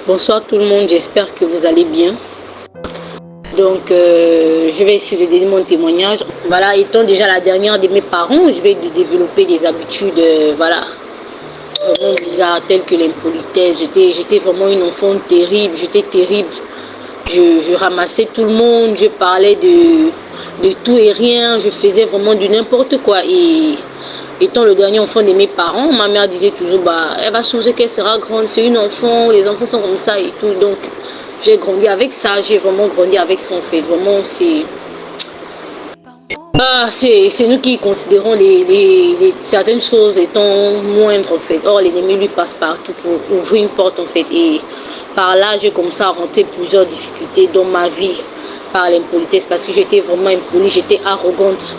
Bonsoir tout le monde, j'espère que vous allez bien. Donc, je vais essayer de donner mon témoignage. Voilà, étant déjà la dernière de mes parents, je vais développer des habitudes, voilà, vraiment bizarres, telles que l'impolitesse. J'étais vraiment une enfant terrible, j'étais terrible. Je ramassais tout le monde, je parlais de tout et rien, je faisais vraiment du n'importe quoi. Et étant le dernier enfant de mes parents, ma mère disait toujours, bah, elle va changer, qu'elle sera grande, c'est une enfant, les enfants sont comme ça et tout. Donc, j'ai grandi avec ça, j'ai vraiment grandi avec ça en fait. Vraiment, c'est nous qui considérons certaines choses étant moindres en fait. Or, l'ennemi lui passe partout pour ouvrir une porte en fait. Et par là, j'ai commencé à rentrer plusieurs difficultés dans ma vie par l'impolitesse parce que j'étais vraiment impolie, j'étais arrogante.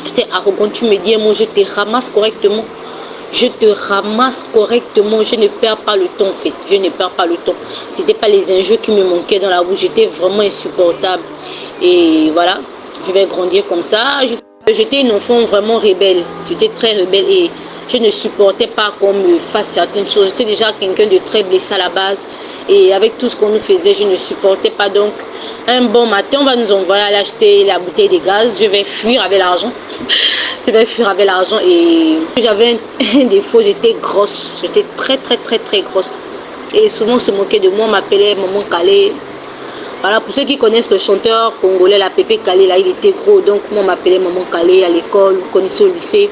J'étais arrogante, tu me dis, moi je te ramasse correctement. Je te ramasse correctement, je ne perds pas le temps en fait, je ne perds pas le temps. C'était pas les injures qui me manquaient dans la bouche, j'étais vraiment insupportable. Et voilà, je vais grandir comme ça. J'étais une enfant vraiment rebelle, j'étais très rebelle et je ne supportais pas qu'on me fasse certaines choses. J'étais déjà quelqu'un de très blessé à la base et avec tout ce qu'on nous faisait, je ne supportais pas. Donc, un bon matin, on va nous envoyer aller acheter la bouteille de gaz. Je vais fuir avec l'argent. Je vais fuir avec l'argent et j'avais un défaut, j'étais grosse. J'étais très grosse. Et souvent, on se moquait de moi, on m'appelait Maman Calé. Voilà, pour ceux qui connaissent le chanteur congolais, la Pépé Calé, là, il était gros. Donc, moi, on m'appelait Maman Calé à l'école, vous connaissez au lycée.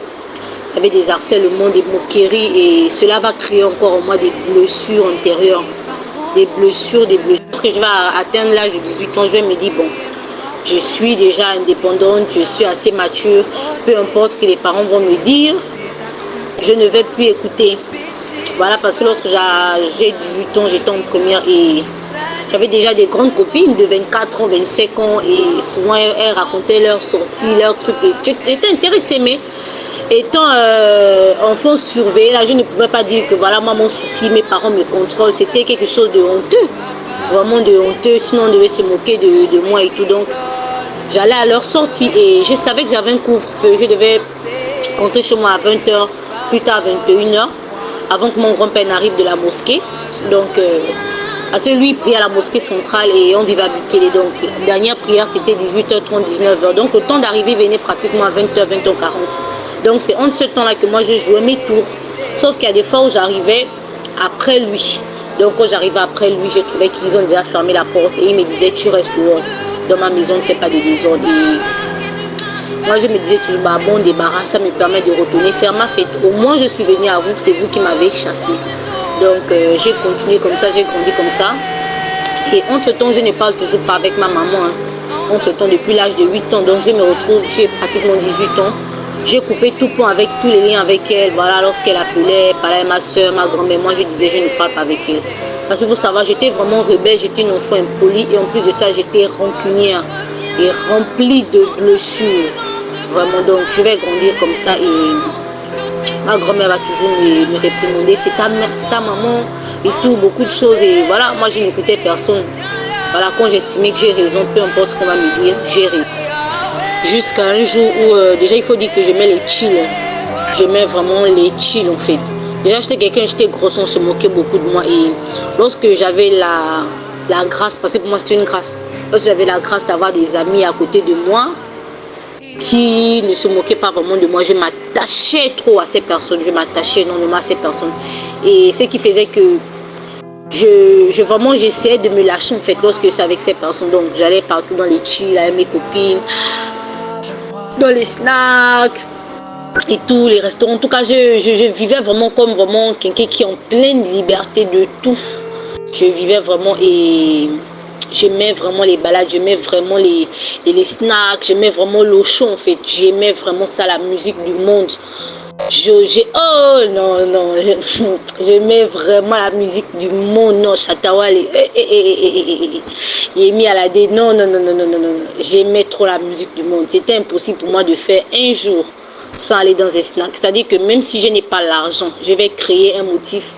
Il y avait des harcèlements, des moqueries et cela va créer encore en moi des blessures antérieures. Des blessures. Parce que je vais atteindre l'âge de 18 ans, je vais me dire, bon, je suis déjà indépendante, je suis assez mature, peu importe ce que les parents vont me dire, je ne vais plus écouter. Voilà, parce que lorsque j'ai 18 ans, j'étais en première et j'avais déjà des grandes copines de 24 ans, 25 ans et souvent elles racontaient leurs sorties, leurs trucs. J'étais intéressée, mais étant enfant surveillé, là, je ne pouvais pas dire que voilà, moi, mon souci, mes parents me contrôlent. C'était quelque chose de honteux, vraiment de honteux. Sinon, on devait se moquer de moi et tout. Donc, j'allais à leur sortie et je savais que j'avais un couvre-feu. Je devais rentrer chez moi à 20h, plus tard à 21h, avant que mon grand-père n'arrive de la mosquée. Donc, parce que lui, il priait à la mosquée centrale et on vivait à Bikele. Donc, la dernière prière, c'était 18h30, 19h. Donc, le temps d'arriver venait pratiquement à 20h, 20h40. Donc, c'est entre ce temps-là que moi, je jouais mes tours. Sauf qu'il y a des fois où j'arrivais après lui. Donc, quand j'arrivais après lui, je trouvais qu'ils ont déjà fermé la porte. Et il me disait, tu restes dehors. Dans ma maison, ne fais pas de désordre. Et moi, je me disais toujours, bah, bon débarras, ça me permet de retourner faire ma fête. Au moins, je suis venue à vous, c'est vous qui m'avez chassé. Donc, j'ai continué comme ça, j'ai grandi comme ça. Et entre-temps, je ne parle toujours pas avec ma maman. Entre-temps, depuis l'âge de 8 ans, donc je me retrouve, j'ai pratiquement 18 ans. J'ai coupé tout pont avec tous les liens avec elle. Voilà, lorsqu'elle appelait, parlait à ma soeur, ma grand-mère, moi je disais, je ne parle pas avec elle. Parce que vous savez, j'étais vraiment rebelle, j'étais une enfant impolie. Et en plus de ça, j'étais rancunière et remplie de blessures. Vraiment, donc je vais grandir comme ça et ma grand-mère va toujours me réprimander, c'est ta maman et tout, beaucoup de choses. Et voilà, moi je n'écoutais personne. Voilà, quand j'estimais que j'ai raison, peu importe ce qu'on va me dire, j'ai raison. Jusqu'à un jour où, déjà il faut dire que j'aimais les chills. J'aimais vraiment les chills en fait. Déjà j'étais quelqu'un, j'étais grosse, on se moquait beaucoup de moi. Et lorsque j'avais la grâce, parce que pour moi c'était une grâce, lorsque j'avais la grâce d'avoir des amis à côté de moi, qui ne se moquaient pas vraiment de moi, je m'attachais trop à ces personnes, je m'attachais énormément à ces personnes. Et ce qui faisait que vraiment j'essayais de me lâcher en fait lorsque c'est avec ces personnes. Donc j'allais partout dans les chills avec mes copines, dans les snacks et tous les restaurants. En tout cas, je vivais vraiment comme vraiment quelqu'un qui est en pleine liberté de tout. Je vivais vraiment et j'aimais vraiment les balades, j'aimais vraiment les snacks, j'aimais vraiment l'eau chaude en fait. J'aimais vraiment ça, la musique du monde. Oh non, j'aimais vraiment la musique du monde. Non, Chatawale, Yemi Alade, non, j'aimais trop la musique du monde. C'était impossible pour moi de faire un jour sans aller dans un snack. C'est-à-dire que même si je n'ai pas l'argent, je vais créer un motif.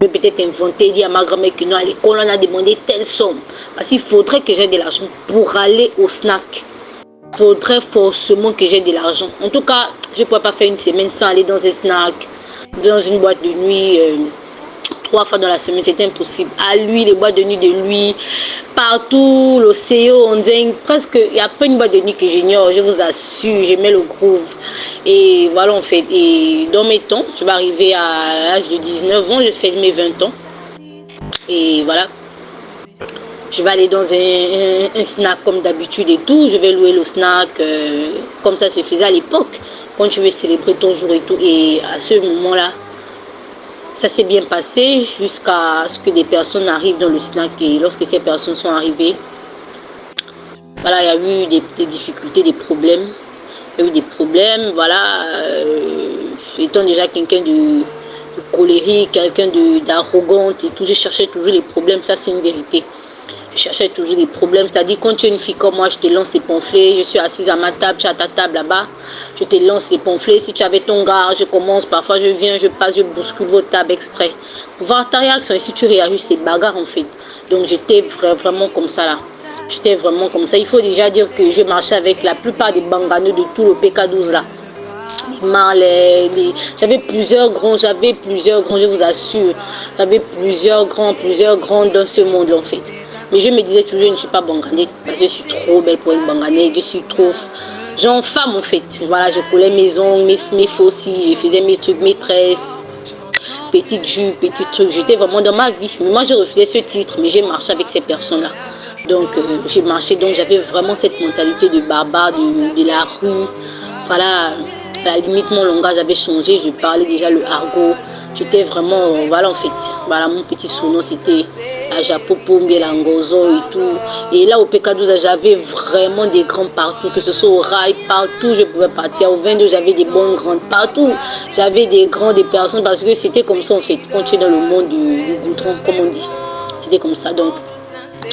Je vais peut-être inventer, dire à ma grand-mère que non, à l'école, on a demandé telle somme. Parce qu'il faudrait que j'ai de l'argent pour aller au snack. Il faudrait forcément que j'ai de l'argent. En tout cas, je ne pourrais pas faire une semaine sans aller dans un snack, dans une boîte de nuit, 3 fois dans la semaine, c'était impossible. À lui, les boîtes de nuit de lui, partout, l'océan, on disait presque, il n'y a pas une boîte de nuit que j'ignore, je vous assure, j'aimais le groove. Et voilà en fait, et dans mes temps, je vais arriver à l'âge de 19 ans, je fais mes 20 ans. Et voilà, je vais aller dans un snack comme d'habitude et tout, je vais louer le snack comme ça se faisait à l'époque, quand tu veux célébrer ton jour et tout. Et à ce moment-là, ça s'est bien passé jusqu'à ce que des personnes arrivent dans le snack. Et lorsque ces personnes sont arrivées, voilà, il y a eu des difficultés, des problèmes. Il y a eu des problèmes, voilà. Étant déjà quelqu'un de colérique, quelqu'un d'arrogant et tout, je cherchais toujours les problèmes, ça c'est une vérité. Je cherchais toujours des problèmes, c'est-à-dire quand tu es une fille comme moi, je te lance des pamphlets, je suis assise à ma table, tu es à ta table là-bas, je te lance les pamphlets, si tu avais ton gars, je commence, parfois je viens, je passe, je bouscule vos tables exprès. Pour voir ta réaction et si tu réagis, c'est bagarre en fait. Donc j'étais vraiment comme ça là. J'étais vraiment comme ça. Il faut déjà dire que je marchais avec la plupart des banganos de tout le PK12 là. J'avais plusieurs grands, je vous assure. J'avais plusieurs grands dans ce monde en fait. Mais je me disais toujours, je ne suis pas banganée parce que je suis trop belle pour être banganée, je suis trop genre femme en fait. Voilà, je collais mes ongles, mes faucilles, je faisais mes trucs, mes tresses, petites jupes, petits trucs. J'étais vraiment dans ma vie. Mais moi, je refusais ce titre, mais j'ai marché avec ces personnes-là. Donc, j'ai marché, donc j'avais vraiment cette mentalité de barbare, de la rue. Voilà, à la limite, mon langage avait changé, je parlais déjà le argot. J'étais vraiment, voilà en fait, voilà mon petit surnom c'était Ajapopo, Mbielangozo et tout. Et là au PK12, j'avais vraiment des grands partout, que ce soit au rail, partout je pouvais partir. Au 22, j'avais des bons grands partout. J'avais des grands, des personnes, parce que c'était comme ça en fait, quand tu es dans le monde du goudron, comme on dit. C'était comme ça donc.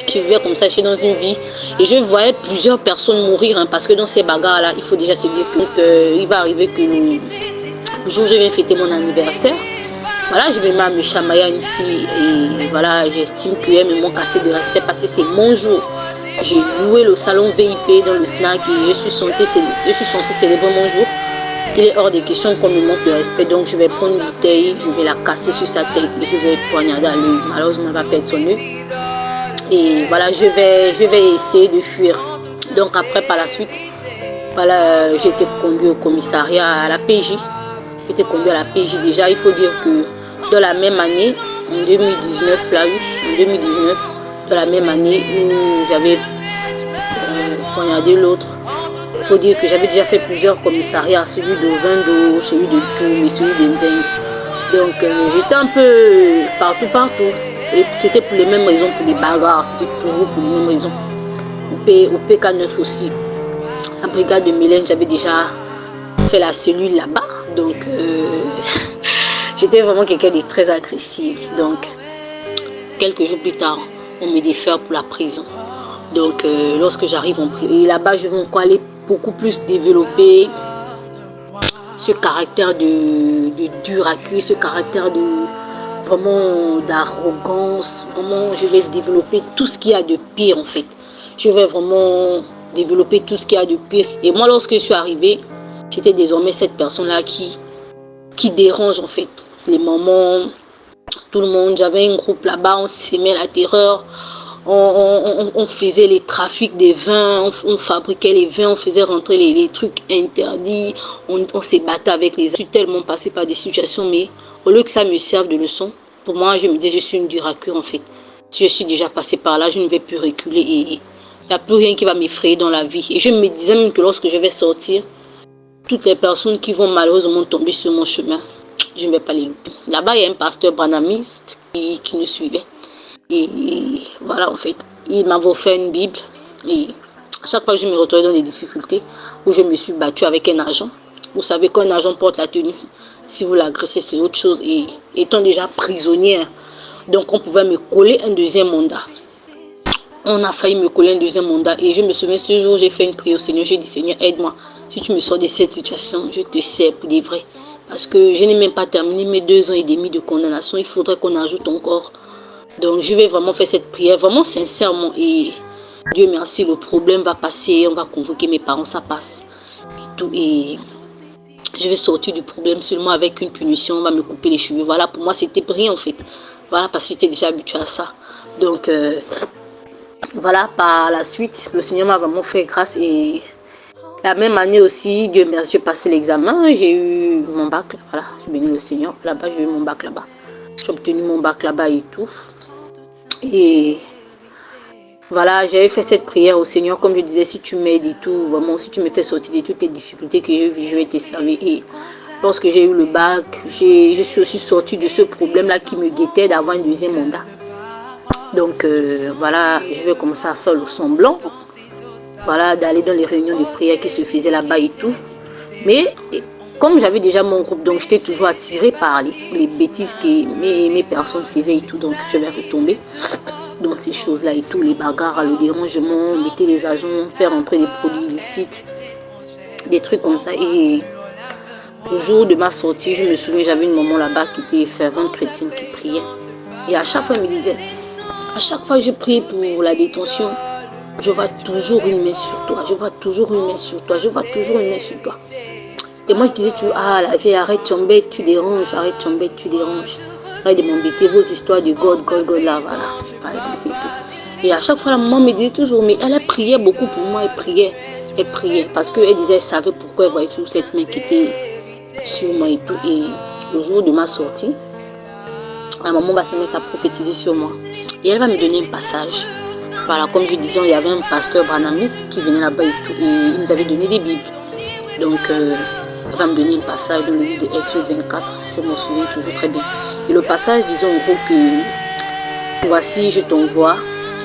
Je vivais comme ça, j'étais dans une vie et je voyais plusieurs personnes mourir hein, parce que dans ces bagarres là, il faut déjà se dire que il va arriver que le jour où je viens fêter mon anniversaire, voilà, je vais me chamailler à une fille et voilà, j'estime qu'elle m'ont cassé de respect parce que c'est mon jour. J'ai loué le salon VIP dans le snack et je suis censée célébrer mon jour. Il est hors de question qu'on me manque de respect, donc je vais prendre une bouteille, je vais la casser sur sa tête et je vais poignarder à l'œil. Malheureusement, elle va perdre son œil. Et voilà, je vais essayer de fuir. Donc après, par la suite, voilà, j'ai été conduit au commissariat à la PJ. J'ai été conduit à la PJ déjà. Il faut dire que dans la même année, en 2019, là oui, en 2019, dans la même année où j'avais poignardé l'autre, il faut dire que j'avais déjà fait plusieurs commissariats, celui de Vendo, celui de Toum et celui de Nzeng. Donc j'étais un peu partout. Et c'était pour les mêmes raisons, pour les bagarres, c'était toujours pour les mêmes raisons. Au PK9 aussi, la brigade de Mélène, j'avais déjà fait la cellule là-bas. Donc j'étais vraiment quelqu'un de très agressif. Donc quelques jours plus tard, on me défère pour la prison. Donc lorsque j'arrive en prison, et là-bas je vais encore aller beaucoup plus développer ce caractère de dur à cuire, ce caractère de vraiment d'arrogance. Vraiment, je vais développer tout ce qu'il y a de pire en fait. Je vais vraiment développer tout ce qu'il y a de pire. Et moi, lorsque je suis arrivée, j'étais désormais cette personne-là qui dérange en fait. Les mamans, tout le monde. J'avais un groupe là-bas, on s'aimait la terreur. On faisait les trafics des vins, on fabriquait les vins, on faisait rentrer les trucs interdits, on s'est battu avec les... Je suis tellement passé par des situations, mais au lieu que ça me serve de leçon, pour moi, je me disais, je suis une dure à cuire en fait. Si je suis déjà passé par là, je ne vais plus reculer et il n'y a plus rien qui va m'effrayer dans la vie. Et je me disais même que lorsque je vais sortir, toutes les personnes qui vont malheureusement tomber sur mon chemin, je ne vais pas les louper. Là-bas, il y a un pasteur branamiste qui nous suivait. Et voilà, en fait, il m'avait offert une Bible. Et à chaque fois que je me retrouvais dans des difficultés, où je me suis battue avec un agent, vous savez qu'un agent porte la tenue. Si vous l'agressez, c'est autre chose. Et étant déjà prisonnière, donc on pouvait me coller un deuxième mandat. On a failli me coller un deuxième mandat. Et je me souviens, ce jour, j'ai fait une prière au Seigneur. J'ai dit, Seigneur, aide-moi. Si tu me sors de cette situation, je te sers pour des vrais. Parce que je n'ai même pas terminé mes 2 ans et demi de condamnation. Il faudrait qu'on ajoute encore. Donc, je vais vraiment faire cette prière, vraiment sincèrement. Et Dieu merci, le problème va passer. On va convoquer mes parents, ça passe. Et tout. Et je vais sortir du problème seulement avec une punition. On va me couper les cheveux. Voilà, pour moi, c'était rien en fait. Voilà, parce que j'étais déjà habituée à ça. Donc, voilà, par la suite, le Seigneur m'a vraiment fait grâce. Et la même année aussi, Dieu merci, j'ai passé l'examen. J'ai eu mon bac. Voilà, je bénis le Seigneur. Là-bas, j'ai eu mon bac là-bas. J'ai obtenu mon bac là-bas et tout. Et voilà, j'avais fait cette prière au Seigneur, comme je disais, si tu m'aides et tout, vraiment, si tu me fais sortir de toutes les difficultés que je vis, je vais te servir. Et lorsque j'ai eu le bac, je suis aussi sortie de ce problème-là qui me guettait d'avoir un deuxième mandat. Donc voilà, je vais commencer à faire le semblant, voilà, d'aller dans les réunions de prière qui se faisaient là-bas et tout. Mais comme j'avais déjà mon groupe, donc j'étais toujours attirée par les bêtises que mes personnes faisaient et tout, donc je vais retomber dans ces choses-là et tout, les bagarres, le dérangement, mettez les agents, faire entrer des produits illicites, des trucs comme ça. Et le jour de ma sortie, je me souviens, j'avais une maman là-bas qui était fervente chrétienne qui priait. Et à chaque fois, elle me disait, à chaque fois que je prie pour la détention, je vois toujours une main sur toi, je vois toujours une main sur toi, je vois toujours une main sur toi. Et moi, je disais toujours, ah, la vie, arrête, tu embêtes, tu déranges, arrête, tu embêtes, tu déranges. Arrête de m'embêter, vos histoires de God, là, voilà. C'est tout. Et à chaque fois, la maman me disait toujours, mais elle priait beaucoup pour moi, elle priait. Parce qu'elle disait, elle savait pourquoi elle voyait toujours cette main qui était sur moi et tout. Et le jour de ma sortie, la maman va se mettre à prophétiser sur moi. Et elle va me donner un passage. Voilà, comme je disais, il y avait un pasteur branhamiste qui venait là-bas et tout. Et il nous avait donné des Bibles. Donc, elle va me donner un passage dans le livre de Exode 24. Je m'en souviens toujours très bien. Et le passage disait en gros que voici, je t'envoie.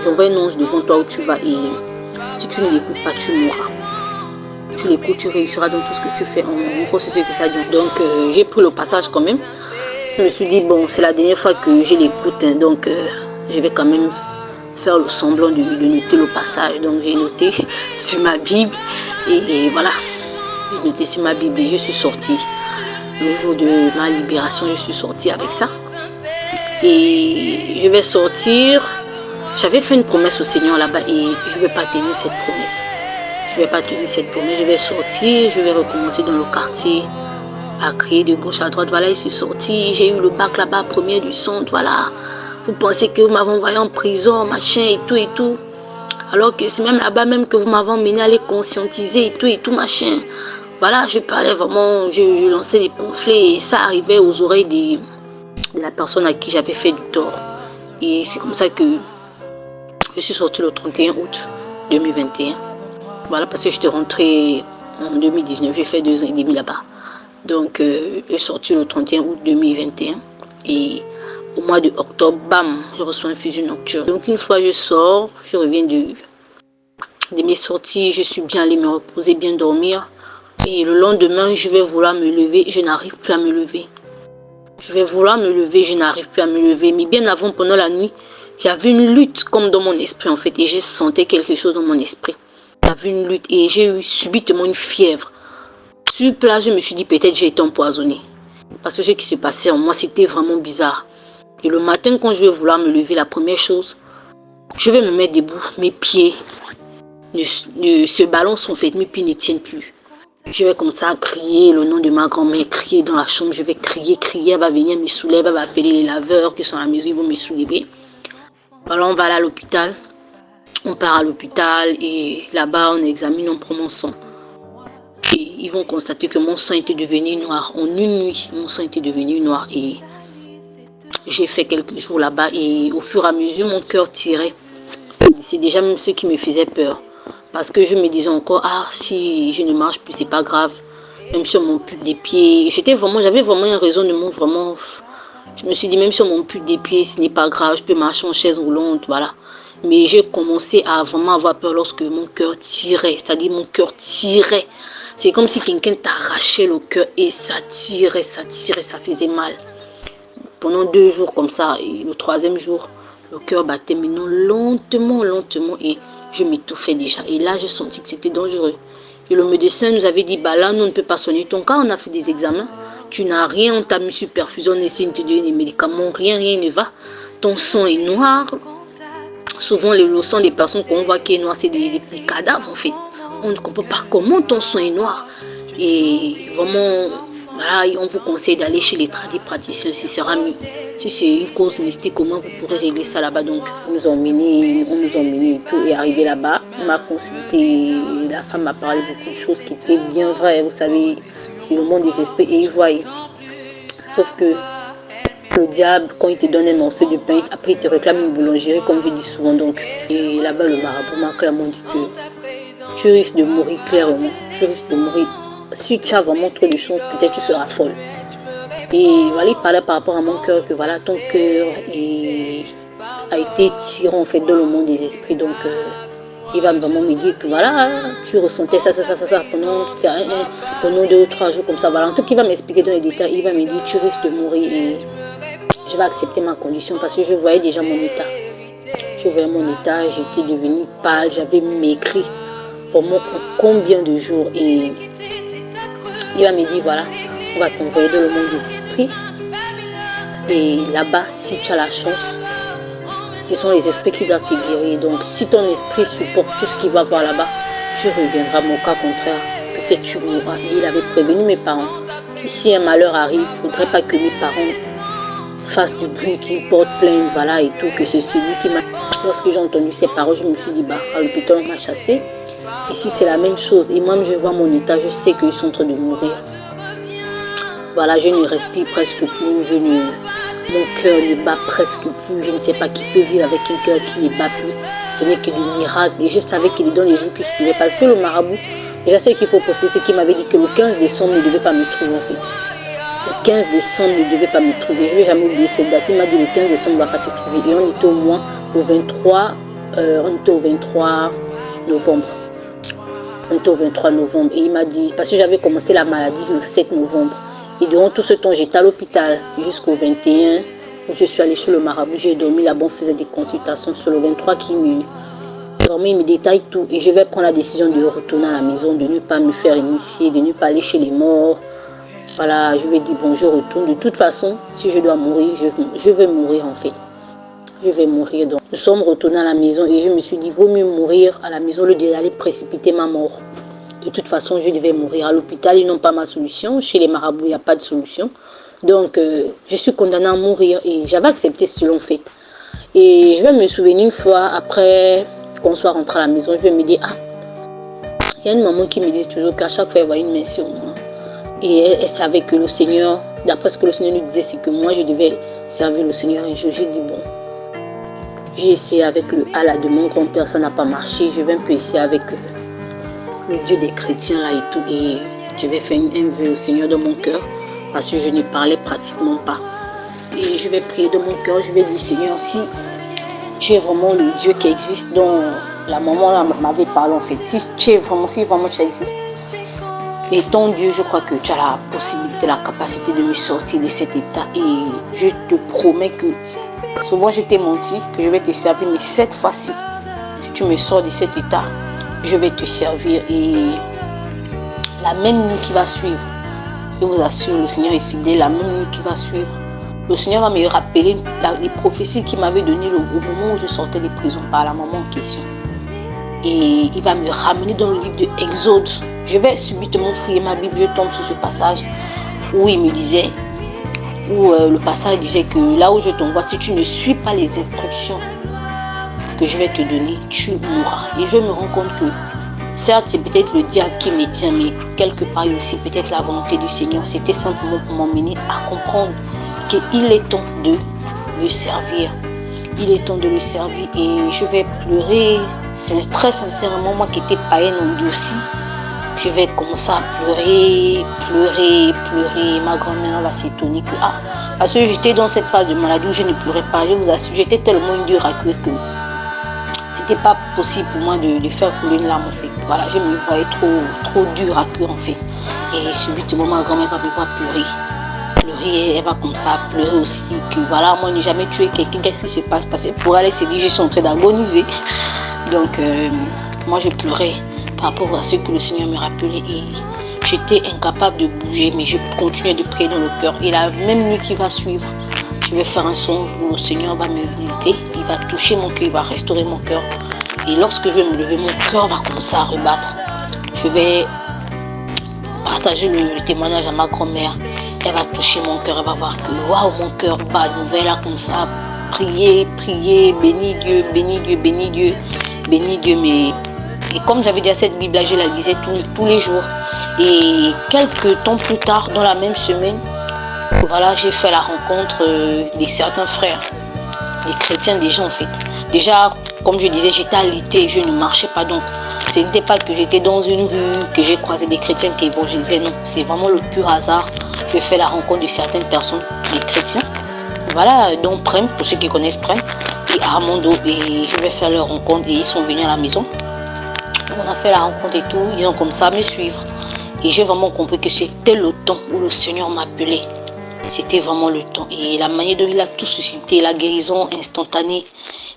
J'envoie un ange devant toi où tu vas. Et si tu ne l'écoutes pas, tu mourras. Tu l'écoutes, tu réussiras dans tout ce que tu fais. En gros, c'est ce que ça dit. Donc, j'ai pris le passage quand même. Je me suis dit, bon, c'est la dernière fois que je l'écoute. Hein, donc, je vais quand même faire le semblant de noter le passage. Donc, j'ai noté sur ma Bible. Et voilà. J'ai noté sur ma Bible et je suis sortie. Le jour de ma libération, je suis sortie avec ça. Et je vais sortir. J'avais fait une promesse au Seigneur là-bas et je ne vais pas tenir cette promesse. Je ne vais pas tenir cette promesse. Je vais sortir, je vais recommencer dans le quartier à crier de gauche à droite. Voilà, je suis sortie. J'ai eu le bac là-bas, première du centre. Voilà. Vous pensez que vous m'avez envoyé en prison, machin et tout et tout. Alors que c'est même là-bas même que vous m'avez emmené à les conscientiser et tout, machin. Voilà, je parlais vraiment, je lançais des pamphlets et ça arrivait aux oreilles de la personne à qui j'avais fait du tort. Et c'est comme ça que je suis sortie le 31 août 2021. Voilà, parce que j'étais rentrée en 2019, j'ai fait 2 ans et demi là-bas. Donc, je suis sortie le 31 août 2021. Et au mois de octobre, bam, je reçois un fusil nocturne. Donc, une fois je sors, je reviens de mes sorties, je suis bien allée me reposer, bien dormir. Et le lendemain, je vais vouloir me lever, je n'arrive plus à me lever. Je vais vouloir me lever, je n'arrive plus à me lever. Mais bien avant, pendant la nuit, j'avais une lutte comme dans mon esprit en fait. Et j'ai senti quelque chose dans mon esprit. J'avais une lutte et j'ai eu subitement une fièvre. Sur place, je me suis dit peut-être j'ai été empoisonnée. Parce que ce qui se passait en moi, c'était vraiment bizarre. Et le matin, quand je vais vouloir me lever, la première chose, je vais me mettre debout. Mes pieds se balancent en fait, mes pieds ne tiennent plus. Je vais comme ça crier le nom de ma grand-mère, crier dans la chambre, je vais crier, elle va venir me soulever, elle va appeler les laveurs qui sont à la maison, ils vont me soulever. Alors on va aller à l'hôpital, on part à l'hôpital et là-bas on examine, on prend mon sang. Et ils vont constater que mon sang était devenu noir. En une nuit, mon sang était devenu noir et j'ai fait quelques jours là-bas et au fur et à mesure mon cœur tirait. C'est déjà même ce qui me faisait peur. Parce que je me disais encore, ah, si je ne marche plus, c'est pas grave. Même si on m'ampute des pieds. J'avais vraiment un raisonnement vraiment. Je me suis dit, même si on m'ampute des pieds, ce n'est pas grave, je peux marcher en chaise roulante, voilà. Mais j'ai commencé à vraiment avoir peur lorsque mon cœur tirait. C'est-à-dire, mon cœur tirait. C'est comme si quelqu'un t'arrachait le cœur et ça tirait, ça faisait mal. Pendant 2 jours comme ça, et le 3e jour, le cœur battait maintenant lentement et je m'étouffais déjà. Et là, j'ai senti que c'était dangereux. Et le médecin nous avait dit, bah là, nous, on ne peut pas soigner ton cas. On a fait des examens. Tu n'as rien, on t'a mis sur perfusion, on essaie de te donner des médicaments. Rien ne va. Ton sang est noir. Souvent, le sang des personnes qu'on voit qui est noir, c'est des cadavres, en fait. On ne comprend pas comment ton sang est noir. Et vraiment, voilà, on vous conseille d'aller chez les praticiens, si sera mieux. Si c'est une cause mystique, comment vous pourrez régler ça là-bas? Donc, on nous a emmenés et tout. Et arrivé là-bas, on m'a consulté, la femme m'a parlé beaucoup de choses qui étaient bien vraies. Vous savez, c'est le monde des esprits et ils voient. Sauf que le diable, quand il te donne un morceau de pain, après il te réclame une boulangerie, comme je dis souvent. Donc, et là-bas, le marabout m'a clairement dit que tu risques de mourir clairement. Tu risques de mourir. Si tu as vraiment trop de chance, peut-être tu seras folle. Et voilà, il parlait par rapport à mon cœur, que voilà, ton cœur a été tiré en fait dans le monde des esprits. Donc, il va vraiment me dire que voilà, tu ressentais ça pendant 2 ou 3 jours comme ça. Voilà, en tout cas, il va m'expliquer dans les détails. Il va me dire, tu risques de mourir et je vais accepter ma condition parce que je voyais déjà mon état. Je voyais mon état, j'étais devenue pâle, j'avais maigri pendant combien de jours. Et il va me dire, voilà, on va t'envoyer dans le monde des esprits. Et là-bas, si tu as la chance, ce sont les esprits qui doivent te guérir. Donc, si ton esprit supporte tout ce qu'il va voir là-bas, tu reviendras. Mon cas contraire, peut-être tu mourras. Et il avait prévenu mes parents. Et si un malheur arrive, il ne faudrait pas que mes parents fassent du bruit, qu'ils portent plainte, voilà, et tout, que c'est celui qui m'a... Lorsque j'ai entendu ces paroles, je me suis dit, bah, à l'hôpital, on m'a chassé. Et si c'est la même chose, et moi, je vois mon état, je sais qu'ils sont en train de mourir. Voilà, je ne respire presque plus, mon cœur ne bat presque plus. Je ne sais pas qui peut vivre avec un cœur qui ne bat plus. Ce n'est que du miracle. Et je savais qu'il est dans les jours qui suivaient. Parce que le marabout, déjà ce qu'il faut procéder, c'est qu'il m'avait dit que le 15 décembre ne devait pas me trouver en fait. Le 15 décembre ne devait pas me trouver. Je ne vais jamais oublier cette date. Il m'a dit le 15 décembre ne va pas te trouver. Et on était au moins au 23, novembre. On était au 23 novembre. Et il m'a dit, parce que j'avais commencé la maladie le 7 novembre. Et durant tout ce temps, j'étais à l'hôpital jusqu'au 21, où je suis allée chez le marabout. J'ai dormi là-bas, on faisait des consultations sur le 23 qui me... Vraiment, il me détaille tout. Et je vais prendre la décision de retourner à la maison, de ne pas me faire initier, de ne pas aller chez les morts. Voilà, je lui ai dit, bon, je retourne. De toute façon, si je dois mourir, je vais mourir en fait. Je vais mourir. Donc, nous sommes retournés à la maison et je me suis dit, vaut mieux mourir à la maison au lieu d'aller précipiter ma mort. De toute façon, je devais mourir à l'hôpital. Ils n'ont pas ma solution. Chez les marabouts, il n'y a pas de solution. Donc, je suis condamnée à mourir. Et j'avais accepté cela, en fait. Et je vais me souvenir une fois, après qu'on soit rentré à la maison, je vais me dire, ah, il y a une maman qui me dit toujours qu'à chaque fois, elle voit une main sur moi. Et elle savait que le Seigneur, d'après ce que le Seigneur lui disait, c'est que moi, je devais servir le Seigneur. Et je dis, bon, j'ai essayé avec le Allah de mon grand-père, ça n'a pas marché. Je vais un peu essayer avec le Dieu des chrétiens là et tout, et je vais faire un vœu au Seigneur de mon cœur parce que je ne parlais pratiquement pas. Et je vais prier de mon cœur, je vais dire, Seigneur, si tu es vraiment le Dieu qui existe dont la maman là m'avait parlé en fait, si vraiment tu existes, et ton Dieu, je crois que tu as la possibilité, la capacité de me sortir de cet état, et je te promets que souvent je t'ai menti, que je vais te servir, mais cette fois-ci, si tu me sors de cet état, je vais te servir. Et la même nuit qui va suivre, je vous assure, le Seigneur est fidèle, la même nuit qui va suivre, le Seigneur va me rappeler les prophéties qu'il m'avait données au moment où je sortais de prison par la maman en question. Et il va me ramener dans le livre de Exode. Je vais subitement fouiller ma Bible, je tombe sur ce passage où il me disait, où le passage disait que là où je t'envoie, si tu ne suis pas les instructions que je vais te donner, tu mourras. Et je me rends compte que certes, c'est peut-être le diable qui me tient, mais quelque part aussi peut-être la volonté du Seigneur. C'était simplement pour m'emmener à comprendre qu'il est temps de le servir. Il est temps de le servir et je vais pleurer. C'est très sincèrement, moi qui étais païenne aussi, je vais commencer à pleurer. Ma grand-mère va s'étonner que, parce que j'étais dans cette phase de maladie où je ne pleurais pas. Je vous assure, j'étais tellement une dure à cuire que c'était pas possible pour moi de faire couler une larme en fait. Voilà, je me voyais trop dur à cœur en fait. Et subitement ma grand-mère va me voir pleurer, elle va comme ça pleurer aussi, que voilà, moi je n'ai jamais tué quelqu'un, qu'est-ce qui se passe? Parce que pour elle, elle s'est dit, je suis en train d'agoniser. Donc moi je pleurais par rapport à ce que le Seigneur me rappelait et j'étais incapable de bouger, mais je continuais de prier dans le cœur. Et la même nuit qui va suivre, je vais faire un songe où le Seigneur va me visiter, il va toucher mon cœur, il va restaurer mon cœur. Et lorsque je vais me lever, mon cœur va commencer à rebattre. Je vais partager le témoignage à ma grand-mère, elle va toucher mon cœur, elle va voir que waouh, mon cœur bat nouvelle là comme ça. Prier, prier, bénis Dieu, bénis Dieu, bénis Dieu, bénis Dieu. Mais et comme j'avais dit à cette Bible là, je la lisais tous les jours. Et quelques temps plus tard, dans la même semaine, voilà, j'ai fait la rencontre de certains frères, des chrétiens déjà en fait. Déjà, comme je disais, j'étais alitée, je ne marchais pas, donc ce n'était pas que j'étais dans une rue, que j'ai croisé des chrétiens qui évangélisaient, non, c'est vraiment le pur hasard. J'ai fait la rencontre de certaines personnes, des chrétiens, voilà, dont Prem, pour ceux qui connaissent Prem, et Armando, et je vais faire leur rencontre, et ils sont venus à la maison. On a fait la rencontre et tout, ils ont comme ça me suivre, et j'ai vraiment compris que c'était le temps où le Seigneur m'appelait. C'était vraiment le temps, et la manière dont il a tout suscité, la guérison instantanée,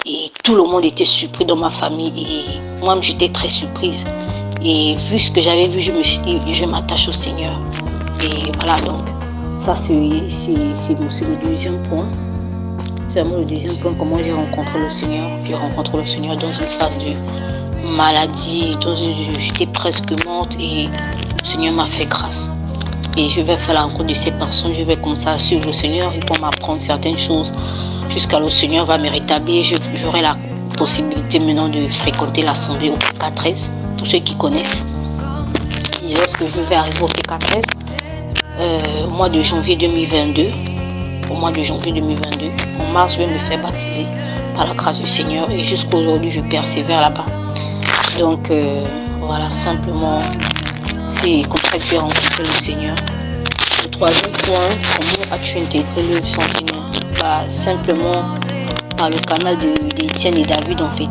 et tout le monde était surpris dans ma famille, et moi j'étais très surprise. Et vu ce que j'avais vu, je me suis dit, je m'attache au Seigneur. Et voilà, donc ça c'est le deuxième point. C'est vraiment le deuxième point, comment j'ai rencontré le Seigneur. J'ai rencontré le Seigneur dans une phase de maladie, j'étais presque morte, et le Seigneur m'a fait grâce. Et je vais faire la rencontre de ces personnes, je vais comme ça suivre le Seigneur, ils vont m'apprendre certaines choses jusqu'à le Seigneur va me rétablir. J'aurai la possibilité maintenant de fréquenter l'assemblée au PK13, pour ceux qui connaissent. Et lorsque je vais arriver au PK13, au mois de janvier 2022, en mars, je vais me faire baptiser par la grâce du Seigneur, et jusqu'à aujourd'hui, je persévère là-bas. Donc voilà, simplement, c'est comme ça que j'ai rencontré le Seigneur. Le troisième point, comment as-tu intégré le Sentinelle? Simplement par le canal d'Étienne et David en fait.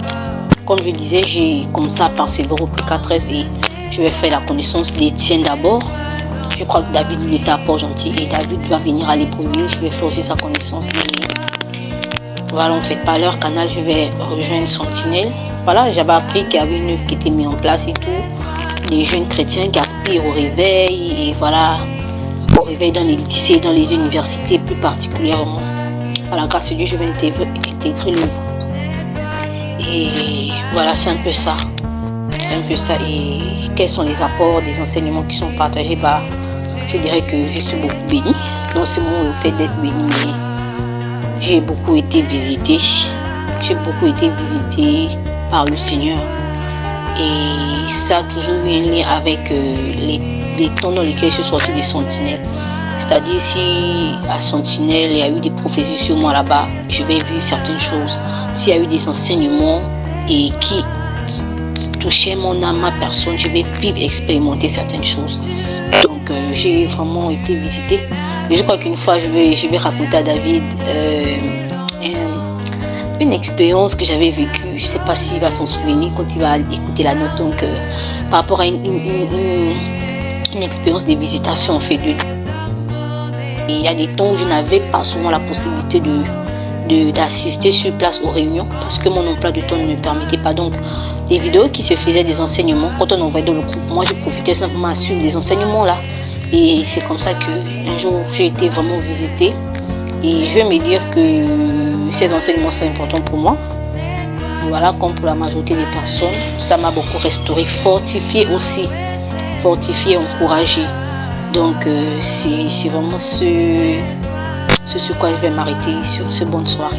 Comme je disais, j'ai comme ça persévéré au PK13, et je vais faire la connaissance d'Étienne d'abord. Je crois que David il était à Port-Gentil, et David va venir à Libreville. Je vais faire aussi sa connaissance. Et voilà, en fait, par leur canal, je vais rejoindre Sentinelle. Voilà, j'avais appris qu'il y avait une œuvre qui était mise en place et tout. Des jeunes chrétiens qui aspirent au réveil, et voilà, au réveil dans les lycées, dans les universités plus particulièrement. Par la grâce de Dieu, je vais intégrer l'œuvre. Et voilà, c'est un peu ça. C'est un peu ça. Et quels sont les apports des enseignements qui sont partagés? Je dirais que je suis beaucoup bénie. Non seulement le fait d'être bénie, mais j'ai beaucoup été visitée. J'ai beaucoup été visitée par le Seigneur. Et ça a toujours eu un lien avec les temps dans lesquels je suis sortie des Sentinelles. C'est-à-dire, si à Sentinelle, il y a eu des prophéties sur moi là-bas, je vais vivre certaines choses. S'il y a eu des enseignements et qui touchaient mon âme, ma personne, je vais vivre, expérimenter certaines choses. Donc, j'ai vraiment été visitée. Et je crois qu'une fois, je vais raconter à David une expérience que j'avais vécue. Je ne sais pas s'il va s'en souvenir quand il va écouter la note. Donc, par rapport à une expérience de visitation en fait. Il y a des temps où je n'avais pas souvent la possibilité d'assister sur place aux réunions parce que mon emploi de temps ne me permettait pas. Donc, les vidéos qui se faisaient des enseignements, quand on envoyait dans le groupe, moi je profitais simplement à suivre les enseignements là. Et c'est comme ça qu'un jour j'ai été vraiment visitée. Et je vais me dire que ces enseignements sont importants pour moi. Voilà, comme pour la majorité des personnes, ça m'a beaucoup restauré, fortifié aussi, encouragé. Donc c'est vraiment ce sur quoi je vais m'arrêter sur ce bonne soirée.